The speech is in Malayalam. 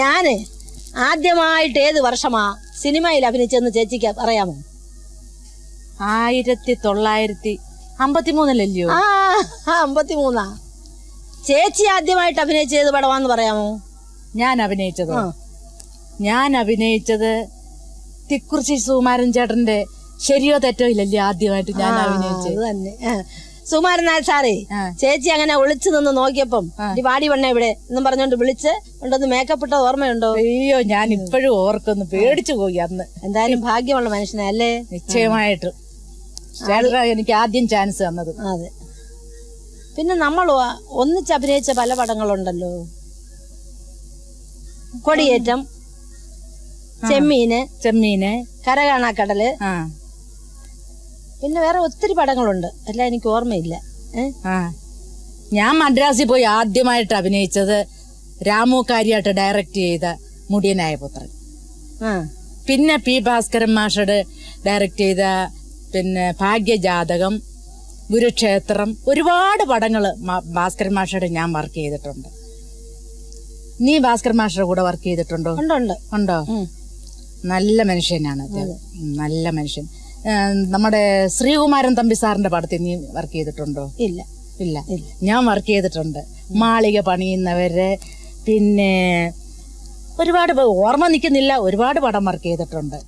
ഞാന് ആദ്യമായിട്ട് ഏത് വർഷമാ സിനിമയിൽ അഭിനയിച്ചെന്ന് ചേച്ചിക്ക് അറിയാമോ? 1953 ആ 53. ചേച്ചി ആദ്യമായിട്ട് അഭിനയിച്ച ഏത് പടമാന്ന് പറയാമോ? ഞാൻ അഭിനയിച്ചത് തിക്കുറിശി സുകുമാരൻ ചേട്ടന്റെ ശരിയോ തെറ്റോ ഇല്ലല്ലോ ആദ്യമായിട്ട് ഞാൻ അഭിനയിച്ചത് തന്നെ. സുകുമാരൻ നായർ സാറേ, ചേച്ചി അങ്ങനെ ഒളിച്ചു നിന്ന് നോക്കിയപ്പം വാടി വണ്ണ ഇവിടെ എന്നും പറഞ്ഞോണ്ട് വിളിച്ച് കൊണ്ടൊന്ന് മേക്കപ്പ് ഇട്ടത് ഓർമ്മയുണ്ടോ? അയ്യോ, ഞാൻ ഇപ്പോഴും ഓർക്കൊന്ന് പേടിച്ചു പോയി അന്ന്. എന്തായാലും ഭാഗ്യമുള്ള മനുഷ്യനല്ലേ? നിശ്ചയമായിട്ട് ചേട്ടൻ എനിക്ക് ആദ്യം ചാൻസ് തന്നത്. അതെ. പിന്നെ നമ്മൾ ഒന്നിച്ച് അഭിനയിച്ച പല പടങ്ങളുണ്ടല്ലോ. കൊടിയേറ്റം, ചെമ്മീന്, കരകാണാക്കടല്, പിന്നെ വേറെ ഒത്തിരി പടങ്ങളുണ്ട്. എല്ലാം എനിക്ക് ഓർമ്മയില്ല. ഞാൻ മദ്രാസിൽ പോയി ആദ്യമായിട്ട് അഭിനയിച്ചത് രാമു കാര്യായിട്ട് ഡയറക്റ്റ് ചെയ്ത മുടിയനായ പുത്രൻ. പിന്നെ പി ഭാസ്കരൻ മാഷട് ഡയറക്റ്റ് ചെയ്ത പിന്നെ ഭാഗ്യജാതകം, ഗുരുക്ഷേത്രം, ഒരുപാട് പടങ്ങള് ഭാസ്കരൻ മാഷയുടെ ഞാൻ വർക്ക് ചെയ്തിട്ടുണ്ട്. നീ ഭാസ്കരൻ മാഷയുടെ കൂടെ വർക്ക് ചെയ്തിട്ടുണ്ടോ? ഉണ്ടോ? നല്ല മനുഷ്യനാണ്, നല്ല മനുഷ്യൻ. നമ്മുടെ ശ്രീകുമാരൻ തമ്പി സാറിന്റെ പടത്തിൽ നീ വർക്ക് ചെയ്തിട്ടുണ്ടോ? ഇല്ല. ഞാൻ വർക്ക് ചെയ്തിട്ടുണ്ട്. മാളിക പണിയുന്നവര്, പിന്നെ ഒരുപാട് ഓർമ്മ നിൽക്കുന്നില്ല, ഒരുപാട് പടം വർക്ക് ചെയ്തിട്ടുണ്ട്.